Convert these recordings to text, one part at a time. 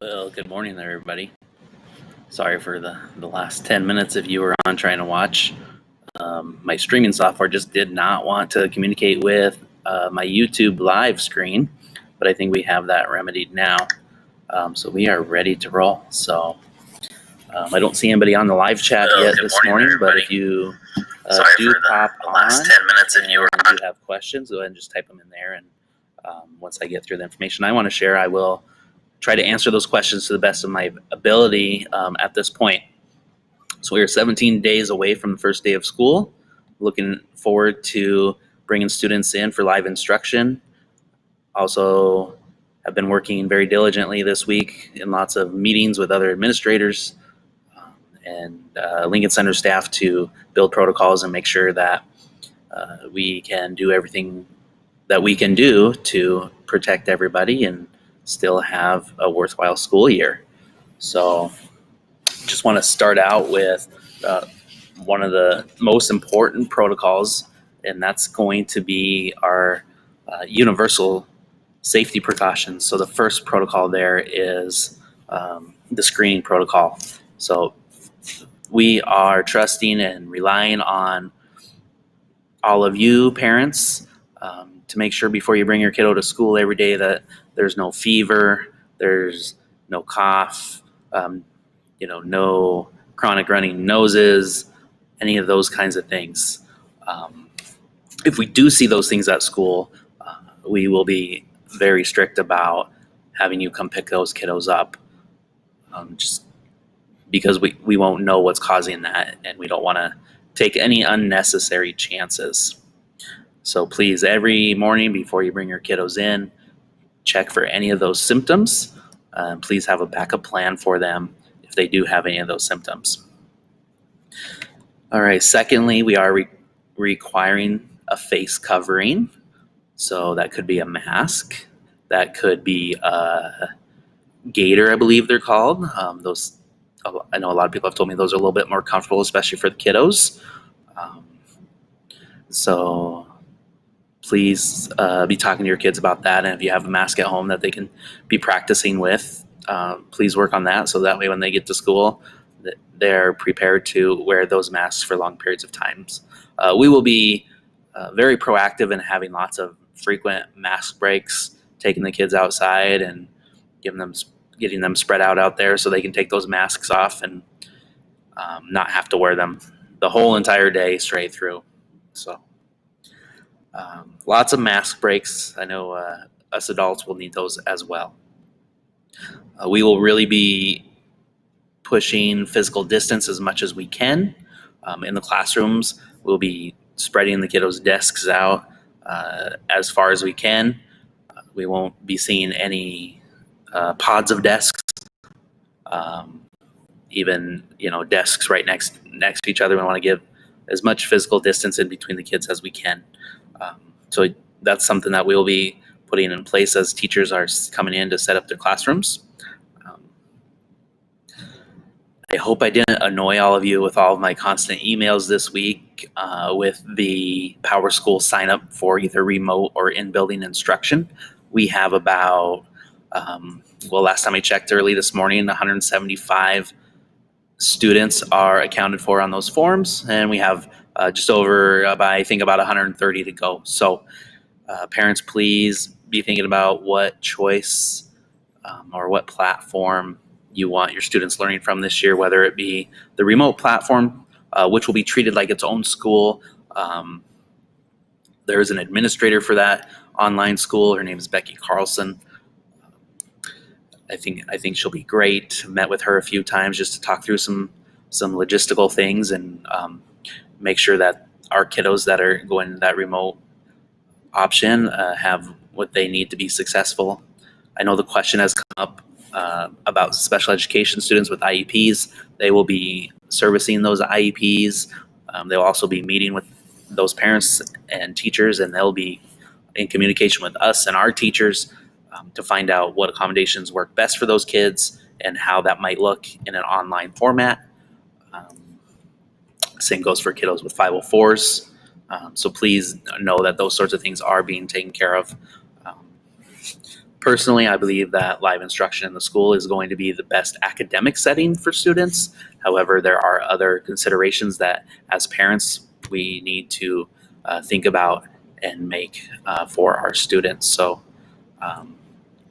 Well, good morning there, everybody. Sorry for the last 10 minutes if you were on trying to watch. My streaming software just did not want to communicate with my YouTube live screen, but I think we have that remedied now. So we are ready to roll. So I don't see anybody on the live chat yet this morning, but if you do pop on, 10 minutes if you have questions, go ahead and just type them in there. And once I get through the information I want to share, I will try to answer those questions to the best of my ability at this point. So we are 17 days away from the first day of school. Looking forward to bringing students in for live instruction. Also, have been working very diligently this week in lots of meetings with other administrators and Lincoln Center staff to build protocols and make sure that we can do everything that we can do to protect everybody and still have a worthwhile school year. So just want to start out with one of the most important protocols, and that's going to be our universal safety precautions. So the first protocol there is the screening protocol. So we are trusting and relying on all of you parents to make sure before you bring your kiddo to school every day that there's no fever, there's no cough, no chronic running noses, any of those kinds of things. If we do see those things at school, we will be very strict about having you come pick those kiddos up, just because we won't know what's causing that, and we don't want to take any unnecessary chances. So please, every morning before you bring your kiddos in, check for any of those symptoms. Please have a backup plan for them if they do have any of those symptoms. All right, secondly, we are requiring a face covering. So that could be a mask. That could be a gaiter, I believe they're called. Those, I know a lot of people have told me those are a little bit more comfortable, especially for the kiddos. So please be talking to your kids about that. And if you have a mask at home that they can be practicing with, please work on that. So that way when they get to school, they're prepared to wear those masks for long periods of times. We will be very proactive in having lots of frequent mask breaks, taking the kids outside and getting them spread out there so they can take those masks off and not have to wear them the whole entire day straight through. So lots of mask breaks. I know us adults will need those as well. We will really be pushing physical distance as much as we can. In the classrooms, we'll be spreading the kiddos' desks out as far as we can. We won't be seeing any pods of desks, even desks right next to each other. We want to give as much physical distance in between the kids as we can. So that's something that we'll be putting in place as teachers are coming in to set up their classrooms. I hope I didn't annoy all of you with all of my constant emails this week with the Power School sign up for either remote or in-building instruction. We have about, last time I checked early this morning, 175 students are accounted for on those forms, and we have just over, I think, about 130 to go. So parents, please be thinking about what choice or what platform you want your students learning from this year, whether it be the remote platform, which will be treated like its own school. There's an administrator for that online school. Her name is Becky Carlson. I think she'll be great. Met with her a few times just to talk through some logistical things and make sure that our kiddos that are going to that remote option have what they need to be successful. I know the question has come up about special education students with IEPs. They will be servicing those IEPs. They'll also be meeting with those parents and teachers, and they'll be in communication with us and our teachers to find out what accommodations work best for those kids and how that might look in an online format. Same goes for kiddos with 504s. So please know that those sorts of things are being taken care of. Personally, I believe that live instruction in the school is going to be the best academic setting for students. However, there are other considerations that as parents we need to think about and make for our students. So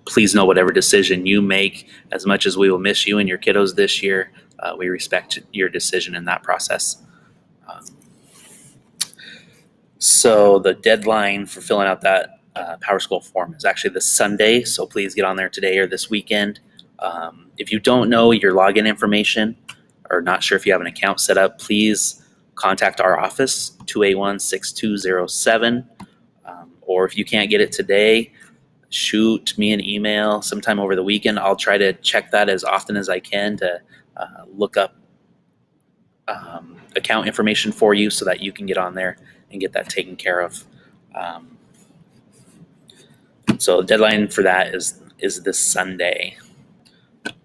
please know whatever decision you make, as much as we will miss you and your kiddos this year, we respect your decision in that process. So the deadline for filling out that PowerSchool form is actually this Sunday, so please get on there today or this weekend. If you don't know your login information or not sure if you have an account set up, please contact our office, 281-6207. Or if you can't get it today, shoot me an email sometime over the weekend. I'll try to check that as often as I can to look up account information for you so that you can get on there and get that taken care of. So the deadline for that is this Sunday.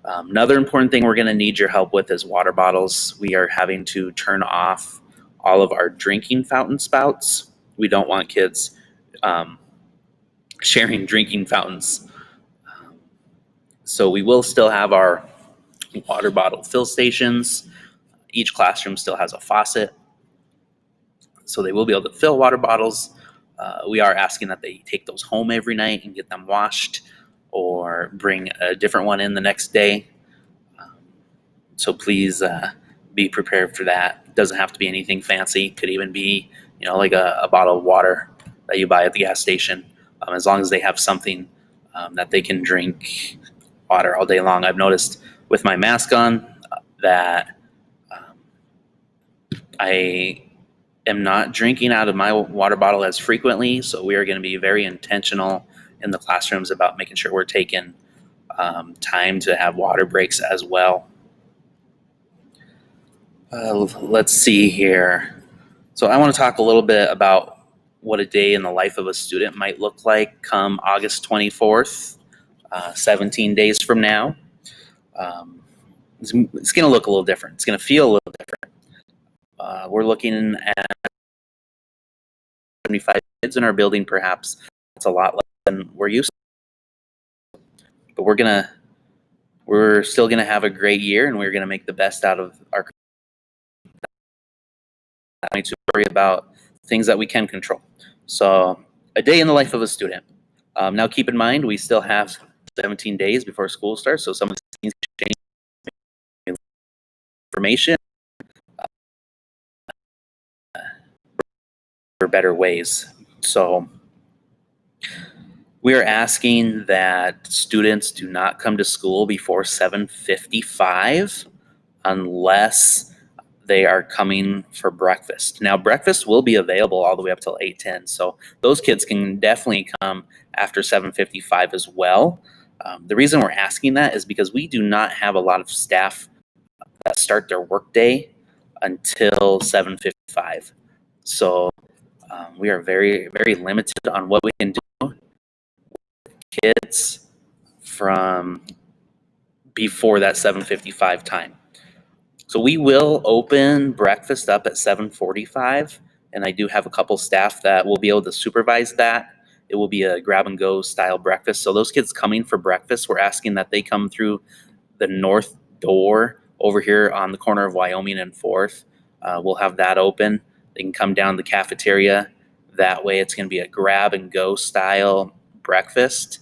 Another important thing we're going to need your help with is water bottles. We are having to turn off all of our drinking fountain spouts. We don't want kids sharing drinking fountains. So we will still have our water bottle fill stations. Each classroom still has a faucet, so they will be able to fill water bottles. We are asking that they take those home every night and get them washed, or bring a different one in the next day. So please be prepared for that. It doesn't have to be anything fancy. It could even be, like a bottle of water that you buy at the gas station. As long as they have something that they can drink water all day long. I've noticed with my mask on that I am not drinking out of my water bottle as frequently, so we are going to be very intentional in the classrooms about making sure we're taking time to have water breaks as well. Let's see here. So I want to talk a little bit about what a day in the life of a student might look like come August 24th, 17 days from now. It's going to look a little different. It's going to feel a little different. We're looking at 75 kids in our building, perhaps. That's a lot less than we're used to. But we're still gonna have a great year, and we're gonna make the best out of our. I need to worry about things that we can control. So a day in the life of a student. Now keep in mind, we still have 17 days before school starts, so some of the things change information for better ways. So we are asking that students do not come to school before 7:55 unless they are coming for breakfast. Now, breakfast will be available all the way up till 8:10, so those kids can definitely come after 7:55 as well. The reason we're asking that is because we do not have a lot of staff that start their workday until 7:55. So we are very, very limited on what we can do with kids from before that 7:55 time. So we will open breakfast up at 7:45, and I do have a couple staff that will be able to supervise that. It will be a grab and go style breakfast. So those kids coming for breakfast, we're asking that they come through the north door over here on the corner of Wyoming and 4th. We'll have that open. They can come down the cafeteria. That way it's going to be a grab and go style breakfast.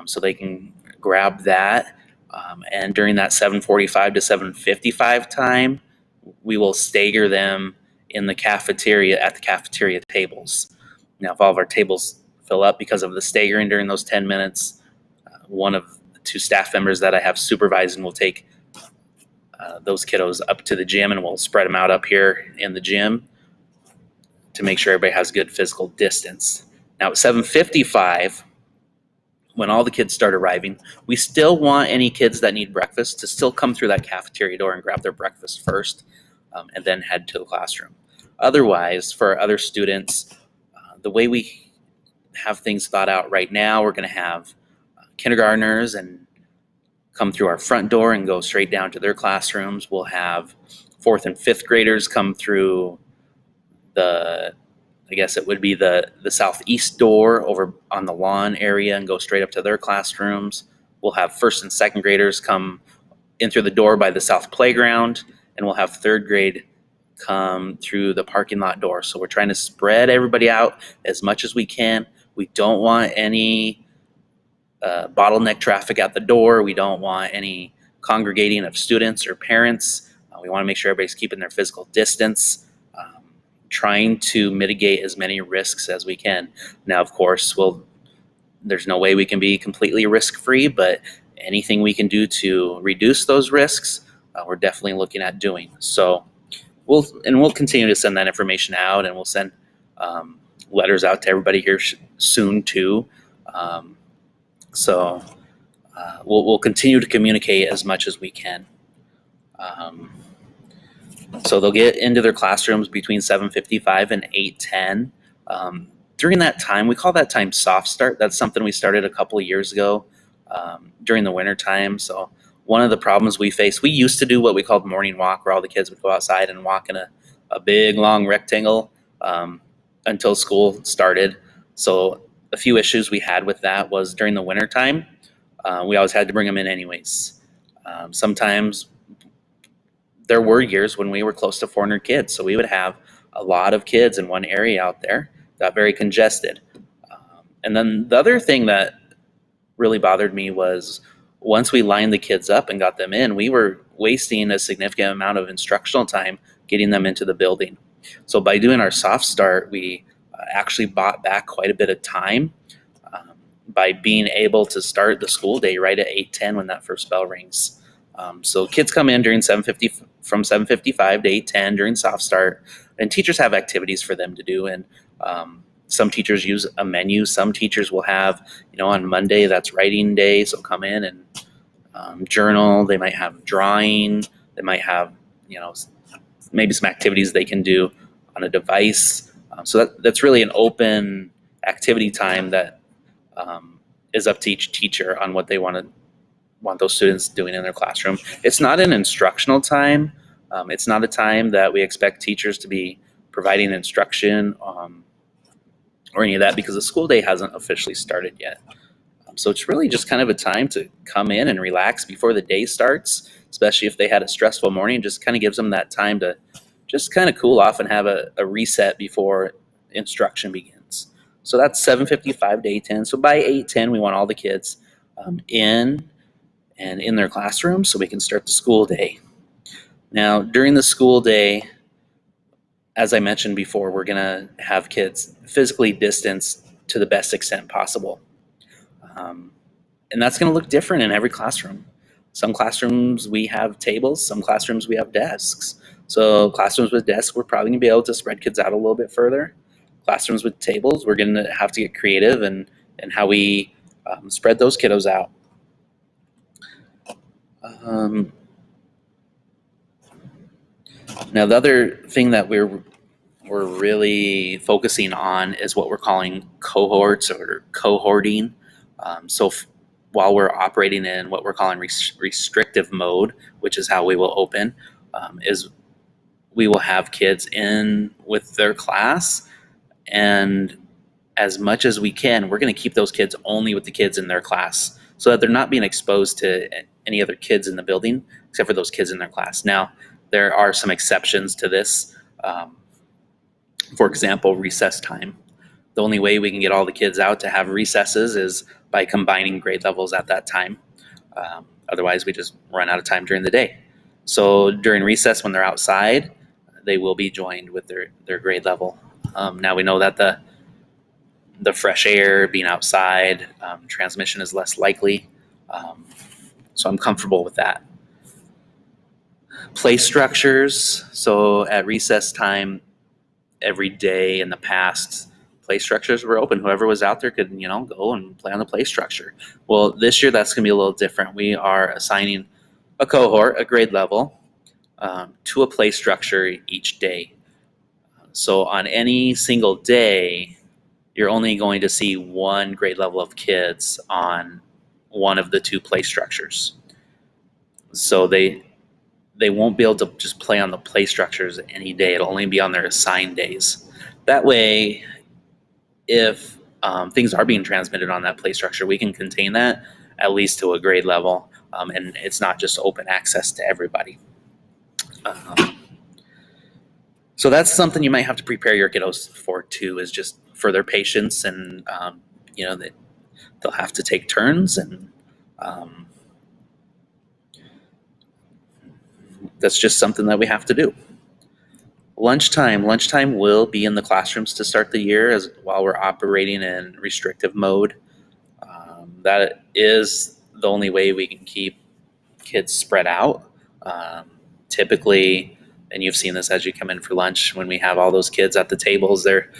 So they can grab that. And during that 7:45 to 7:55 time, we will stagger them in the cafeteria at the cafeteria tables. Now, if all of our tables fill up because of the staggering during those 10 minutes, one of the two staff members that I have supervising will take those kiddos up to the gym, and we'll spread them out up here in the gym to make sure everybody has good physical distance. Now, at 7:55, when all the kids start arriving, we still want any kids that need breakfast to still come through that cafeteria door and grab their breakfast first, and then head to the classroom. Otherwise, for other students, the way we have things thought out right now, we're going to have kindergartners and come through our front door and go straight down to their classrooms. We'll have 4th and 5th graders come through the I guess it would be the southeast door over on the lawn area and go straight up to their classrooms. We'll have first and second graders come in through the door by the south playground, and we'll have third grade come through the parking lot door. So we're trying to spread everybody out as much as we can. We don't want any bottleneck traffic at the door. We don't want any congregating of students or parents. We want to make sure everybody's keeping their physical distance, trying to mitigate as many risks as we can. Now, of course, there's no way we can be completely risk-free, but anything we can do to reduce those risks, we're definitely looking at doing. So we'll continue to send that information out, and we'll send letters out to everybody here soon too. So we'll continue to communicate as much as we can. So they'll get into their classrooms between 7:55 and 8:10. During that time, we call that time soft start. That's something we started a couple of years ago during the winter time. So one of the problems we face, we used to do what we called morning walk, where all the kids would go outside and walk in a big, long rectangle until school started. So a few issues we had with that was during the winter time, we always had to bring them in anyways. Sometimes there were years when we were close to 400 kids, so we would have a lot of kids in one area out there. Got very congested. And then the other thing that really bothered me was once we lined the kids up and got them in, we were wasting a significant amount of instructional time getting them into the building. So by doing our soft start, we actually bought back quite a bit of time by being able to start the school day right at 8:10 when that first bell rings. So kids come in during from 7:55 to 8:10 during soft start, and teachers have activities for them to do. And some teachers use a menu. Some teachers will have, on Monday, that's writing day, so come in and journal. They might have drawing. They might have, maybe some activities they can do on a device. So that's really an open activity time that is up to each teacher on what they want those students doing in their classroom. It's not an instructional time. It's not a time that we expect teachers to be providing instruction or any of that, because the school day hasn't officially started yet. So it's really just kind of a time to come in and relax before the day starts, especially if they had a stressful morning. Just kind of gives them that time to just kind of cool off and have a reset before instruction begins. So that's 7:55 to 8:10. So by 8:10, we want all the kids in and in their classroom so we can start the school day. Now, during the school day, as I mentioned before, we're going to have kids physically distanced to the best extent possible. And that's going to look different in every classroom. Some classrooms we have tables, some classrooms we have desks. So classrooms with desks, we're probably going to be able to spread kids out a little bit further. Classrooms with tables, we're going to have to get creative in how we spread those kiddos out. Now, the other thing that we're really focusing on is what we're calling cohorts or cohorting. While we're operating in what we're calling restrictive mode, which is how we will open, is we will have kids in with their class, and as much as we can, we're going to keep those kids only with the kids in their class so that they're not being exposed to any other kids in the building except for those kids in their class. Now, there are some exceptions to this. For example, recess time. The only way we can get all the kids out to have recesses is by combining grade levels at that time. Otherwise, we just run out of time during the day. So during recess, when they're outside, they will be joined with their grade level. Now we know that the fresh air, being outside, transmission is less likely. So I'm comfortable with that. Play structures. So at recess time, every day in the past, play structures were open. Whoever was out there could, go and play on the play structure. Well, this year that's going to be a little different. We are assigning a cohort, a grade level, to a play structure each day. So on any single day, you're only going to see one grade level of kids on one of the two play structures. So they won't be able to just play on the play structures any day. It'll only be on their assigned days. That way, if things are being transmitted on that play structure, we can contain that at least to a grade level, and it's not just open access to everybody. So that's something you might have to prepare your kiddos for too, is just for their patience, and they'll have to take turns, and that's just something that we have to do. Lunchtime will be in the classrooms to start the year, as while we're operating in restrictive mode. That is the only way we can keep kids spread out. Typically, and you've seen this as you come in for lunch, when we have all those kids at the tables, there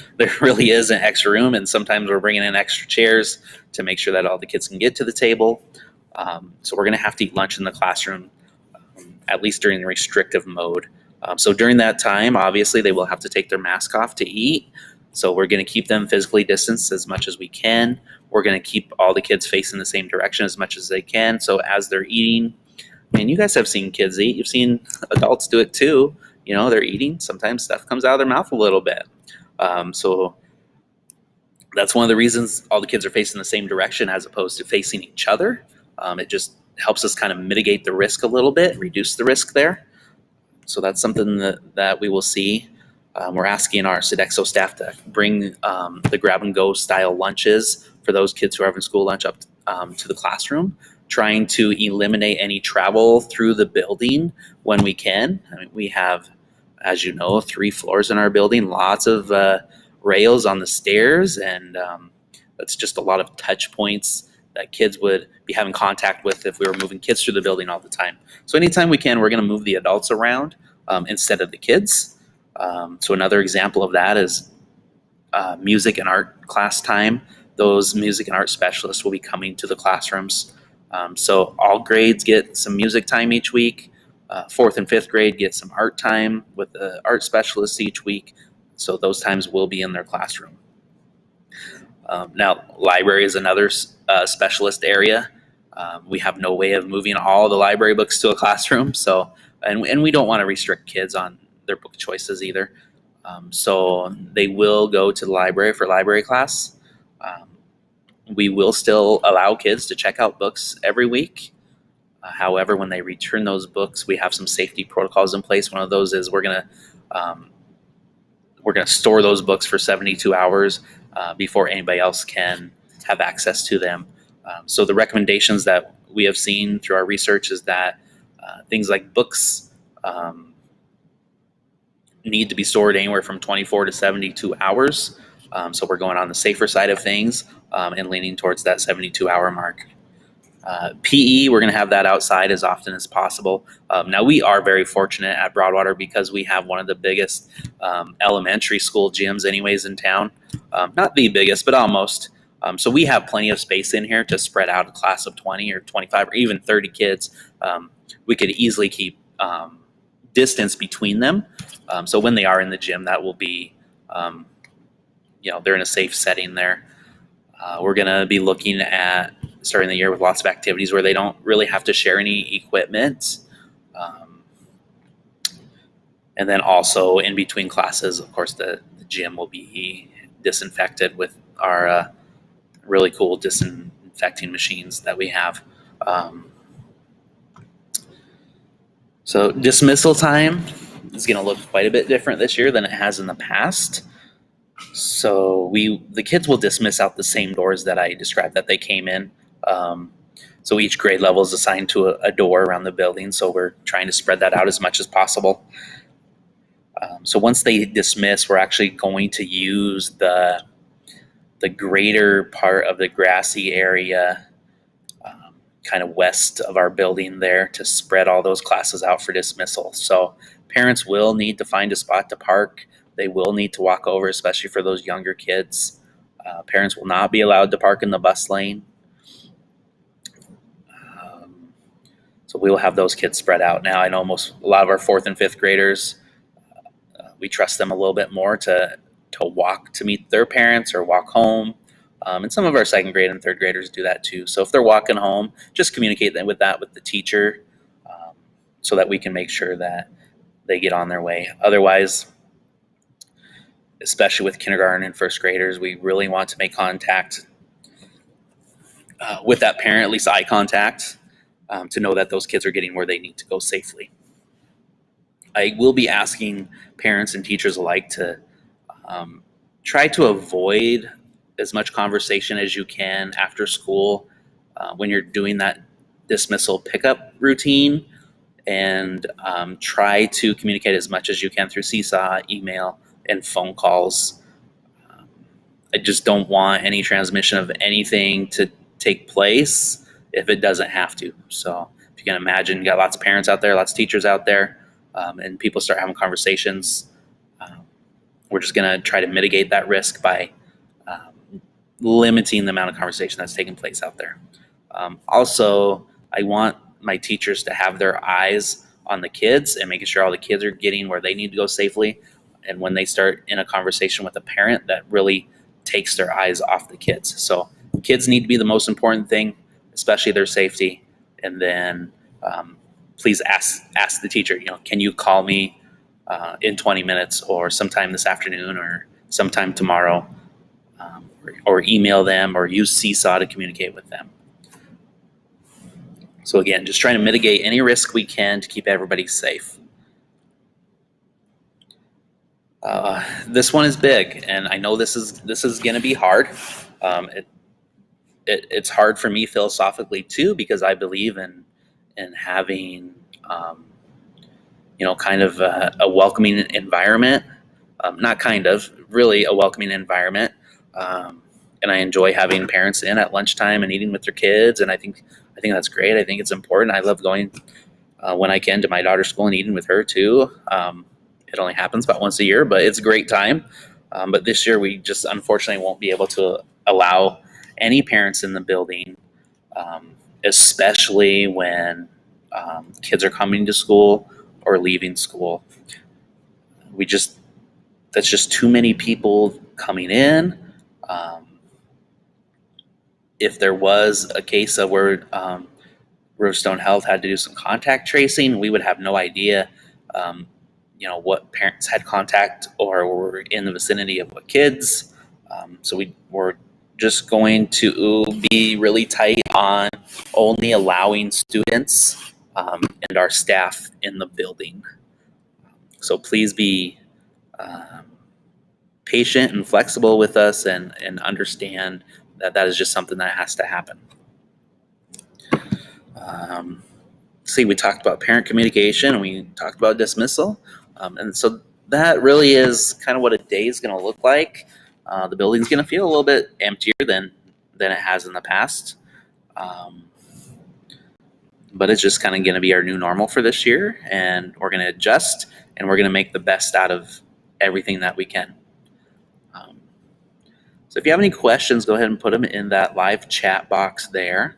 really is an extra room, and sometimes we're bringing in extra chairs to make sure that all the kids can get to the table. So we're going to have to eat lunch in the classroom, at least during the restrictive mode. So during that time, obviously, they will have to take their mask off to eat. So we're going to keep them physically distanced as much as we can. We're going to keep all the kids facing the same direction as much as they can. So as they're eating, and you guys have seen kids eat, you've seen adults do it too. They're eating, sometimes stuff comes out of their mouth a little bit. So that's one of the reasons all the kids are facing the same direction as opposed to facing each other. It just helps us kind of mitigate the risk a little bit, reduce the risk there. So that's something that we will see. We're asking our Sodexo staff to bring the grab-and-go style lunches for those kids who are having school lunch up to the classroom, trying to eliminate any travel through the building when we can. I mean, we have, as you know, 3 floors in our building, lots of rails on the stairs, and that's just a lot of touch points that kids would be having contact with if we were moving kids through the building all the time. So anytime we can, we're going to move the adults around instead of the kids. So another example of that is music and art class time. Those music and art specialists will be coming to the classrooms. So all grades get some music time each week. 4th and 5th grade get some art time with the art specialists each week. So those times will be in their classroom. Now, library is another specialist area. We have no way of moving all the library books to a classroom. So, and we don't want to restrict kids on their book choices either. So they will go to the library for library class. We will still allow kids to check out books every week. However, when they return those books, we have some safety protocols in place. One of those is we're going to store those books for 72 hours before anybody else can have access to them. So the recommendations that we have seen through our research is that things like books need to be stored anywhere from 24 to 72 hours. So we're going on the safer side of things and leaning towards that 72-hour mark. PE, we're going to have that outside as often as possible. Now, we are very fortunate at Broadwater because we have one of the biggest elementary school gyms anyways in town. Not the biggest, but almost. So we have plenty of space in here to spread out a class of 20 or 25 or even 30 kids. We could easily keep distance between them. So when they are in the gym, that will be, they're in a safe setting there. We're going to be looking at starting the year with lots of activities where they don't really have to share any equipment. And then also in between classes, of course, the gym will be disinfected with our really cool disinfecting machines that we have. So dismissal time is going to look quite a bit different this year than it has in the past. So the kids will dismiss out the same doors that I described that they came in. So each grade level is assigned to a door around the building. So we're trying to spread that out as much as possible. So once they dismiss, we're actually going to use the greater part of the grassy area, kind of west of our building there, to spread all those classes out for dismissal. So parents will need to find a spot to park. They will need to walk over, especially for those younger kids. Parents will not be allowed to park in the bus lane. So we will have those kids spread out. Now, I know a lot of our 4th and 5th graders, we trust them a little bit more to walk to meet their parents or walk home. And some of our 2nd grade and 3rd graders do that too. So if they're walking home, just communicate with the teacher so that we can make sure that they get on their way. Otherwise, especially with kindergarten and first graders. We really want to make contact with that parent, at least eye contact, to know that those kids are getting where they need to go safely. I will be asking parents and teachers alike to try to avoid as much conversation as you can after school when you're doing that dismissal pickup routine, and try to communicate as much as you can through Seesaw, email, and phone calls. I just don't want any transmission of anything to take place if it doesn't have to. So if you can imagine, you got lots of parents out there, lots of teachers out there, and people start having conversations. We're just going to try to mitigate that risk by limiting the amount of conversation that's taking place out there. Also, I want my teachers to have their eyes on the kids and making sure all the kids are getting where they need to go safely. And when they start in a conversation with a parent, that really takes their eyes off the kids. So kids need to be the most important thing, especially their safety. And then please ask the teacher, can you call me in 20 minutes or sometime this afternoon or sometime tomorrow, or email them or use Seesaw to communicate with them. So again, just trying to mitigate any risk we can to keep everybody safe. This one is big, and I know this is going to be hard. It's hard for me philosophically too, because I believe in having kind of a welcoming environment. Really a welcoming environment. And I enjoy having parents in at lunchtime and eating with their kids, and I think that's great. I think it's important. I love going when I can to my daughter's school and eating with her too. It only happens about once a year, but it's a great time. But this year we just unfortunately won't be able to allow any parents in the building, especially when kids are coming to school or leaving school. That's just too many people coming in. If there was a case of where Riverstone Health had to do some contact tracing, we would have no idea, what parents had contact or were in the vicinity of what kids. So we're just going to be really tight on only allowing students and our staff in the building. So please be patient and flexible with us and understand that is just something that has to happen. We talked about parent communication and we talked about dismissal. And so that really is kind of what a day is going to look like. The building's going to feel a little bit emptier than it has in the past. But it's just kind of going to be our new normal for this year, and we're going to adjust and we're going to make the best out of everything that we can. So if you have any questions, go ahead and put them in that live chat box there.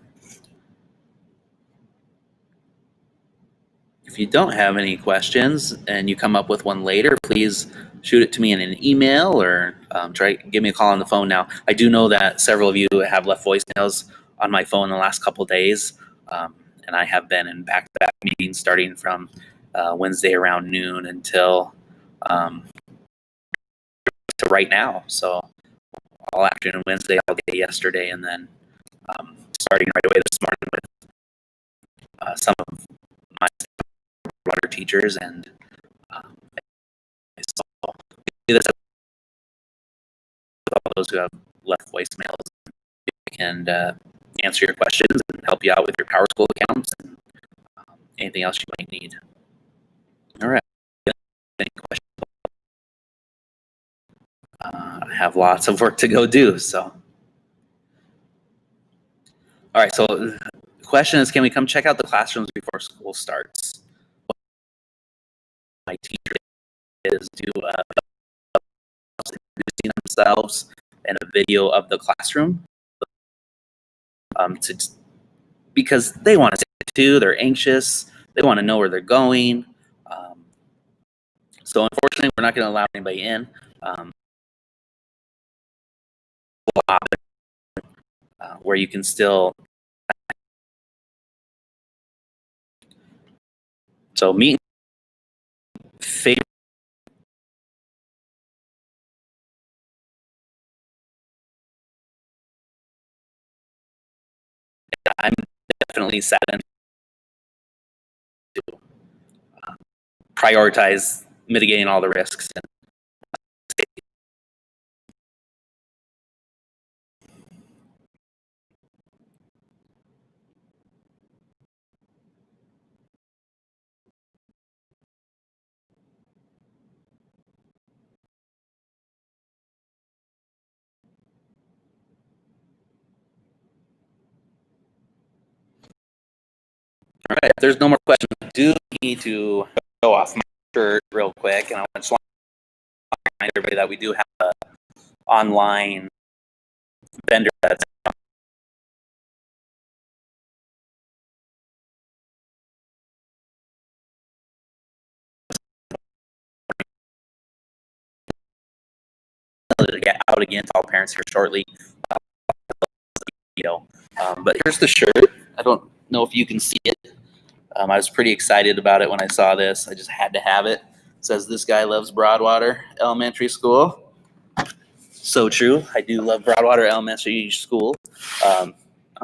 If you don't have any questions and you come up with one later, please shoot it to me in an email or give me a call on the phone now. I do know that several of you have left voicemails on my phone the last couple of days, and I have been in back-to-back meetings starting from Wednesday around noon until to right now. So all afternoon Wednesday, all day yesterday, and then starting right away this morning with some of my water teachers, and so this with all those who have left voicemails and answer your questions and help you out with your Power School accounts and anything else you might need. All right. Any questions? I have lots of work to go do. So, all right. So, the question is, can we come check out the classrooms before school starts? My teacher is introducing themselves and a video of the classroom, because they want to say it too. They're anxious. They want to know where they're going. So unfortunately, we're not going to allow anybody in. Where you can still. So meet favorite I'm definitely saddened to prioritize mitigating all the risks. All right, if there's no more questions, I do need to show off my shirt real quick, and I just want to remind everybody that we do have an online vendor that's to get out again to all parents here shortly. But here's the shirt. I don't know if you can see it. I was pretty excited about it when I saw this. I just had to have it. It says, "This guy loves Broadwater Elementary School." So true. I do love Broadwater Elementary School. Not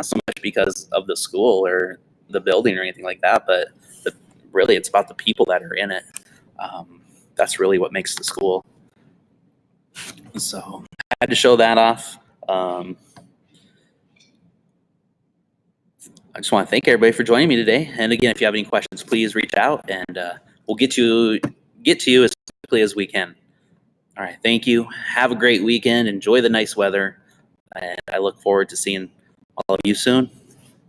so much because of the school or the building or anything like that, but really it's about the people that are in it. That's really what makes the school. So I had to show that off. I just want to thank everybody for joining me today. And again, if you have any questions, please reach out, and we'll get to you as quickly as we can. All right. Thank you. Have a great weekend. Enjoy the nice weather. And I look forward to seeing all of you soon.